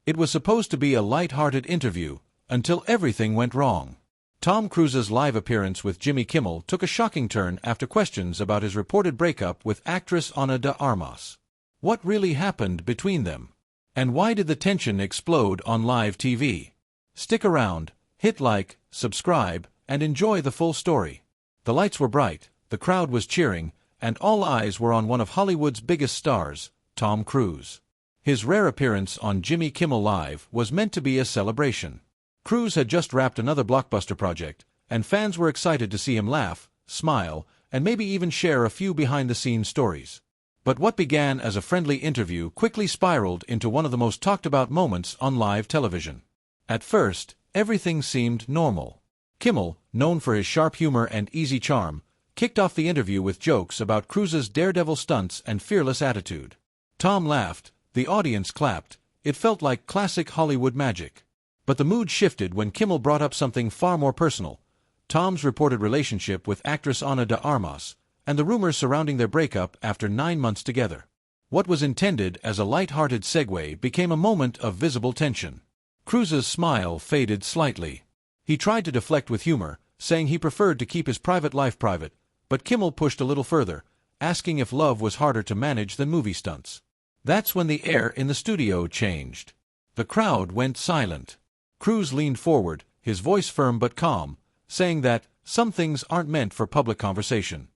It was supposed to be a lighthearted interview, until everything went wrong. Tom Cruise's live appearance with Jimmy Kimmel took a shocking turn after questions about his reported breakup with actress Ana de Armas. What really happened between them? And why did the tension explode on live TV? Stick around, hit like, subscribe, and enjoy the full story. The lights were bright, the crowd was cheering, and all eyes were on one of Hollywood's biggest stars, Tom Cruise. His rare appearance on Jimmy Kimmel Live was meant to be a celebration. Cruz had just wrapped another blockbuster project, and fans were excited to see him laugh, smile, and maybe even share a few behind-the-scenes stories. But what began as a friendly interview quickly spiraled into one of the most talked-about moments on live television. At first, everything seemed normal. Kimmel, known for his sharp humor and easy charm, kicked off the interview with jokes about Cruz's daredevil stunts and fearless attitude. Tom laughed, the audience clapped, it felt like classic Hollywood magic. But the mood shifted when Kimmel brought up something far more personal: Tom's reported relationship with actress Ana de Armas, and the rumors surrounding their breakup after 9 months together. What was intended as a light-hearted segue became a moment of visible tension. Cruz's smile faded slightly. He tried to deflect with humor, saying he preferred to keep his private life private, but Kimmel pushed a little further, asking if love was harder to manage than movie stunts. That's when the air in the studio changed. The crowd went silent. Cruz leaned forward, his voice firm but calm, saying that some things aren't meant for public conversation.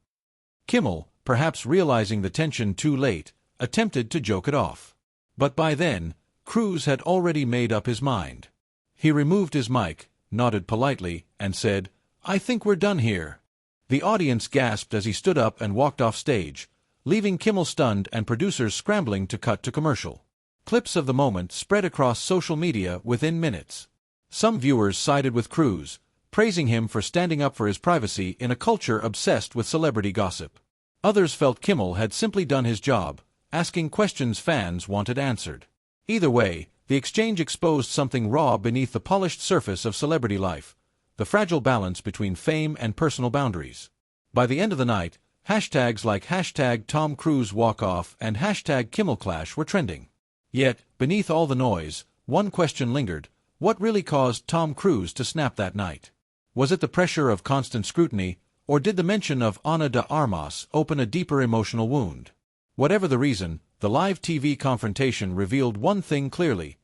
Kimmel, perhaps realizing the tension too late, attempted to joke it off. But by then, Cruz had already made up his mind. He removed his mic, nodded politely, and said, "I think we're done here." The audience gasped as he stood up and walked off stage, leaving Kimmel stunned and producers scrambling to cut to commercial. Clips of the moment spread across social media within minutes. Some viewers sided with Cruz, praising him for standing up for his privacy in a culture obsessed with celebrity gossip. Others felt Kimmel had simply done his job, asking questions fans wanted answered. Either way, the exchange exposed something raw beneath the polished surface of celebrity life: the fragile balance between fame and personal boundaries. By the end of the night, hashtags like #TomCruiseWalkOff and #KimmelClash were trending. Yet, beneath all the noise, one question lingered: what really caused Tom Cruise to snap that night? Was it the pressure of constant scrutiny, or did the mention of Ana de Armas open a deeper emotional wound? Whatever the reason, the live TV confrontation revealed one thing clearly: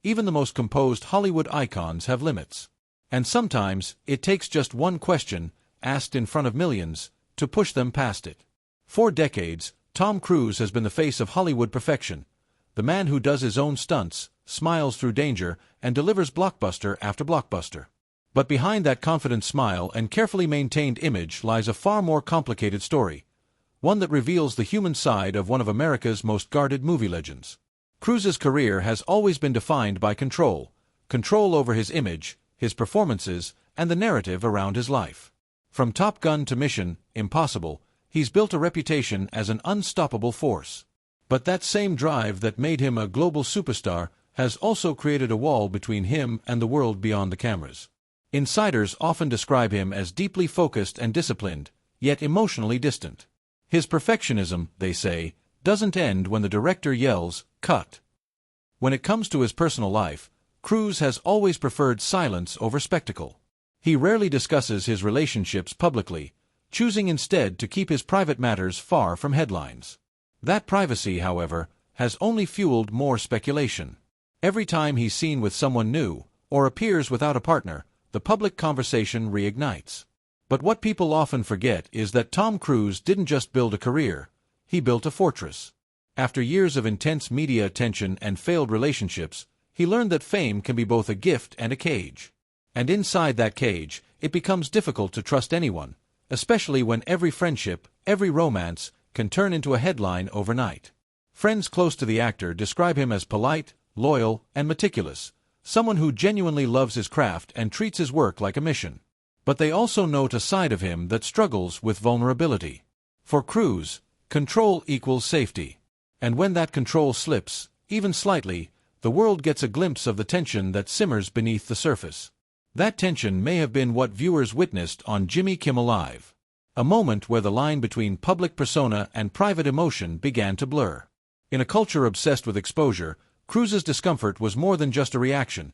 even the most composed Hollywood icons have limits. And sometimes, it takes just one question, asked in front of millions, to push them past it. For decades, Tom Cruise has been the face of Hollywood perfection, the man who does his own stunts, smiles through danger, and delivers blockbuster after blockbuster. But behind that confident smile and carefully maintained image lies a far more complicated story, one that reveals the human side of one of America's most guarded movie legends. Cruise's career has always been defined by control over his image, his performances, and the narrative around his life. From Top Gun to Mission Impossible, he's built a reputation as an unstoppable force. But that same drive that made him a global superstar has also created a wall between him and the world beyond the cameras. Insiders often describe him as deeply focused and disciplined, yet emotionally distant. His perfectionism, they say, doesn't end when the director yells, "Cut." When it comes to his personal life, Cruz has always preferred silence over spectacle. He rarely discusses his relationships publicly, choosing instead to keep his private matters far from headlines. That privacy, however, has only fueled more speculation. Every time he's seen with someone new, or appears without a partner, the public conversation reignites. But what people often forget is that Tom Cruise didn't just build a career, he built a fortress. After years of intense media attention and failed relationships, he learned that fame can be both a gift and a cage. And inside that cage, it becomes difficult to trust anyone, especially when every friendship, every romance, can turn into a headline overnight. Friends close to the actor describe him as polite, loyal, and meticulous, someone who genuinely loves his craft and treats his work like a mission. But they also note a side of him that struggles with vulnerability. For Cruz, control equals safety. And when that control slips, even slightly, the world gets a glimpse of the tension that simmers beneath the surface. That tension may have been what viewers witnessed on Jimmy Kimmel Live. A moment where the line between public persona and private emotion began to blur. In a culture obsessed with exposure, Cruz's discomfort was more than just a reaction.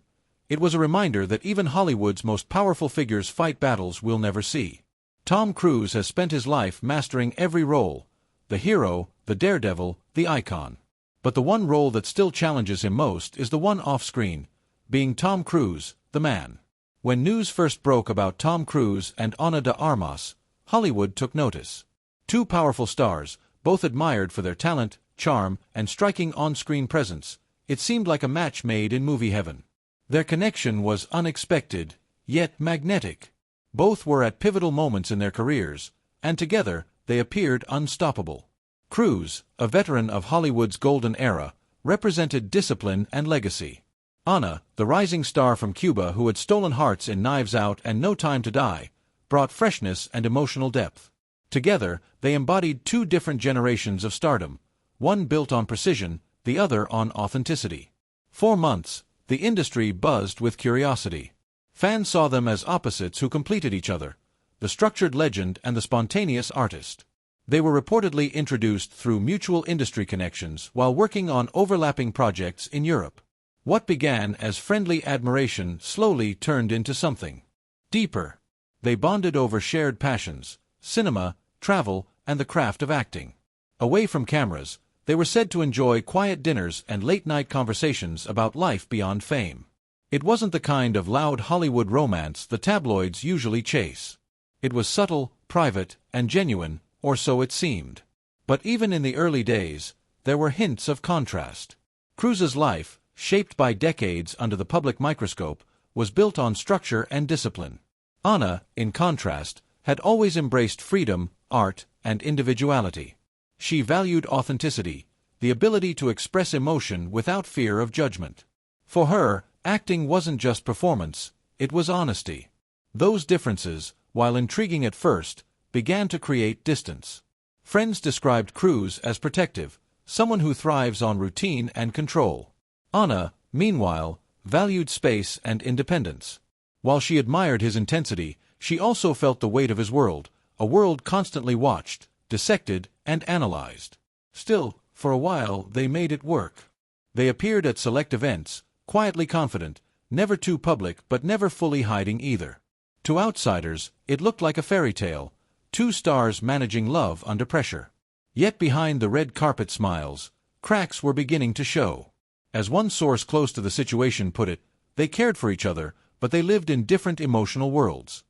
It was a reminder that even Hollywood's most powerful figures fight battles we'll never see. Tom Cruise has spent his life mastering every role: the hero, the daredevil, the icon. But the one role that still challenges him most is the one off-screen, being Tom Cruise, the man. When news first broke about Tom Cruise and Ana de Armas, Hollywood took notice. Two powerful stars, both admired for their talent, charm, and striking on-screen presence, it seemed like a match made in movie heaven. Their connection was unexpected, yet magnetic. Both were at pivotal moments in their careers, and together they appeared unstoppable. Cruz, a veteran of Hollywood's golden era, represented discipline and legacy. Ana, the rising star from Cuba who had stolen hearts in Knives Out and No Time to Die, brought freshness and emotional depth. Together, they embodied two different generations of stardom, one built on precision, the other on authenticity. For months, the industry buzzed with curiosity. Fans saw them as opposites who completed each other, the structured legend and the spontaneous artist. They were reportedly introduced through mutual industry connections while working on overlapping projects in Europe. What began as friendly admiration slowly turned into something deeper. They bonded over shared passions: cinema, travel, and the craft of acting. Away from cameras, they were said to enjoy quiet dinners and late-night conversations about life beyond fame. It wasn't the kind of loud Hollywood romance the tabloids usually chase. It was subtle, private, and genuine, or so it seemed. But even in the early days, there were hints of contrast. Cruz's life, shaped by decades under the public microscope, was built on structure and discipline. Ana, in contrast, had always embraced freedom, art, and individuality. She valued authenticity, the ability to express emotion without fear of judgment. For her, acting wasn't just performance, it was honesty. Those differences, while intriguing at first, began to create distance. Friends described Cruz as protective, someone who thrives on routine and control. Ana, meanwhile, valued space and independence. While she admired his intensity, she also felt the weight of his world, a world constantly watched, dissected, and analyzed. Still, for a while they made it work. They appeared at select events, quietly confident, never too public but never fully hiding either. To outsiders, it looked like a fairy tale, two stars managing love under pressure. Yet behind the red carpet smiles, cracks were beginning to show. As one source close to the situation put it, they cared for each other, but they lived in different emotional worlds.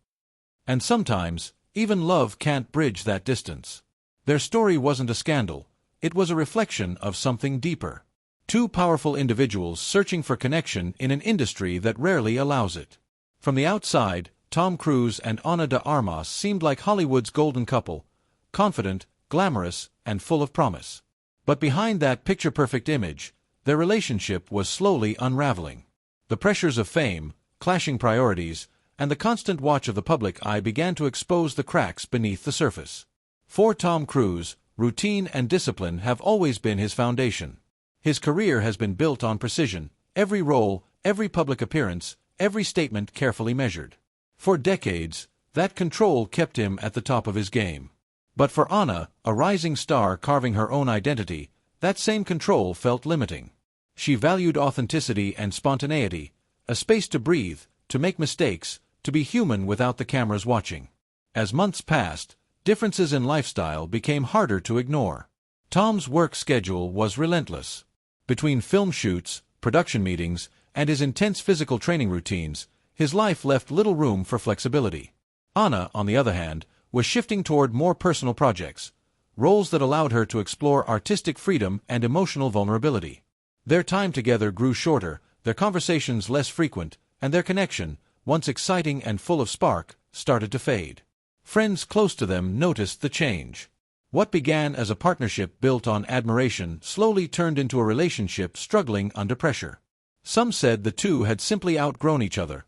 And sometimes, even love can't bridge that distance. Their story wasn't a scandal, it was a reflection of something deeper. Two powerful individuals searching for connection in an industry that rarely allows it. From the outside, Tom Cruise and Ana de Armas seemed like Hollywood's golden couple, confident, glamorous, and full of promise. But behind that picture-perfect image, their relationship was slowly unraveling. The pressures of fame, clashing priorities, and the constant watch of the public eye began to expose the cracks beneath the surface. For Tom Cruise, routine and discipline have always been his foundation. His career has been built on precision, every role, every public appearance, every statement carefully measured. For decades, that control kept him at the top of his game. But for Ana, a rising star carving her own identity, that same control felt limiting. She valued authenticity and spontaneity, a space to breathe, to make mistakes, to be human without the cameras watching. As months passed, differences in lifestyle became harder to ignore. Tom's work schedule was relentless. Between film shoots, production meetings, and his intense physical training routines, his life left little room for flexibility. Ana, on the other hand, was shifting toward more personal projects, roles that allowed her to explore artistic freedom and emotional vulnerability. Their time together grew shorter, their conversations less frequent, and their connection, once exciting and full of spark, started to fade. Friends close to them noticed the change. What began as a partnership built on admiration slowly turned into a relationship struggling under pressure. Some said the two had simply outgrown each other.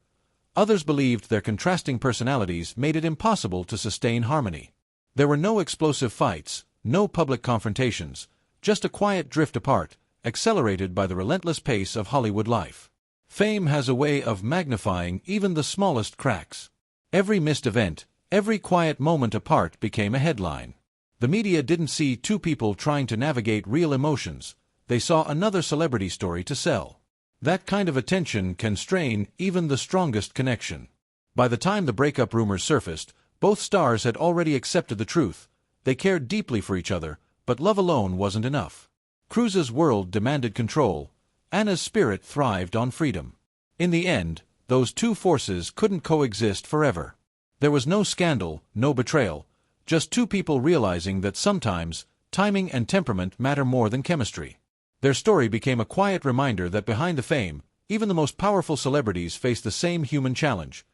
Others believed their contrasting personalities made it impossible to sustain harmony. There were no explosive fights, no public confrontations, just a quiet drift apart, accelerated by the relentless pace of Hollywood life. Fame has a way of magnifying even the smallest cracks. Every missed event, every quiet moment apart became a headline. The media didn't see two people trying to navigate real emotions. they saw another celebrity story to sell. That kind of attention can strain even the strongest connection. By the time the breakup rumors surfaced, both stars had already accepted the truth. They cared deeply for each other, but love alone wasn't enough. Cruz's world demanded control. Anna's spirit thrived on freedom. In the end, those two forces couldn't coexist forever. There was no scandal, no betrayal, just two people realizing that sometimes timing and temperament matter more than chemistry. Their story became a quiet reminder that behind the fame, even the most powerful celebrities face the same human challenge: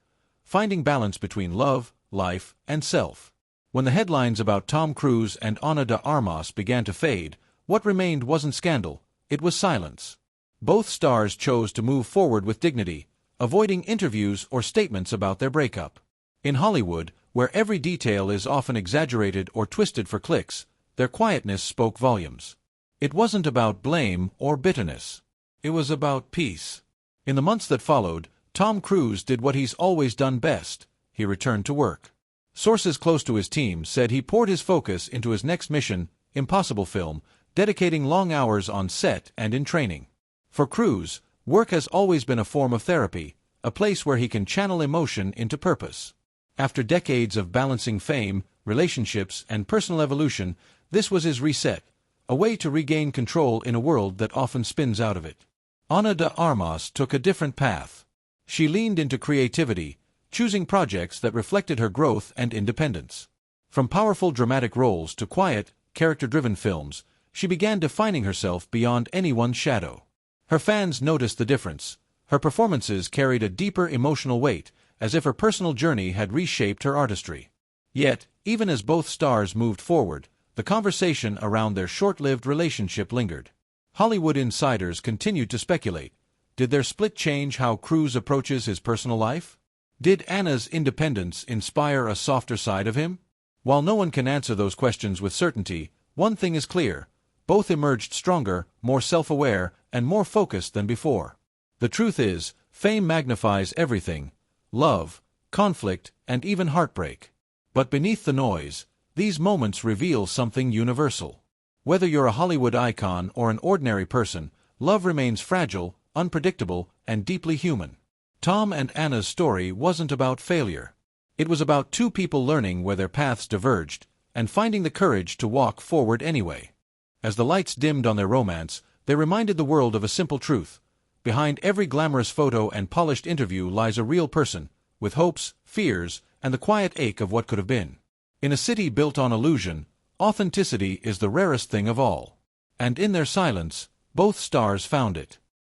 finding balance between love, life, and self. When the headlines about Tom Cruise and Ana de Armas began to fade, what remained wasn't scandal, it was silence. Both stars chose to move forward with dignity, avoiding interviews or statements about their breakup. In Hollywood, where every detail is often exaggerated or twisted for clicks, their quietness spoke volumes. It wasn't about blame or bitterness. It was about peace. In the months that followed, Tom Cruise did what he's always done best: he returned to work. Sources close to his team said he poured his focus into his next mission, Impossible film, dedicating long hours on set and in training. For Cruz, work has always been a form of therapy, a place where he can channel emotion into purpose. After decades of balancing fame, relationships, and personal evolution, this was his reset, a way to regain control in a world that often spins out of it. Ana de Armas took a different path. She leaned into creativity, choosing projects that reflected her growth and independence. From powerful dramatic roles to quiet, character-driven films, she began defining herself beyond anyone's shadow. Her fans noticed the difference. Her performances carried a deeper emotional weight, as if her personal journey had reshaped her artistry. Yet, even as both stars moved forward, the conversation around their short-lived relationship lingered. Hollywood insiders continued to speculate. Did their split change how Cruz approaches his personal life? Did Anna's independence inspire a softer side of him? While no one can answer those questions with certainty, one thing is clear: both emerged stronger, more self-aware, and more focused than before. The truth is, fame magnifies everything: love, conflict, and even heartbreak. But beneath the noise, these moments reveal something universal. Whether you're a Hollywood icon or an ordinary person, love remains fragile, unpredictable, and deeply human. Tom and Anna's story wasn't about failure. It was about two people learning where their paths diverged, and finding the courage to walk forward anyway. As the lights dimmed on their romance, they reminded the world of a simple truth: behind every glamorous photo and polished interview lies a real person, with hopes, fears, and the quiet ache of what could have been. In a city built on illusion, authenticity is the rarest thing of all. And in their silence, both stars found it.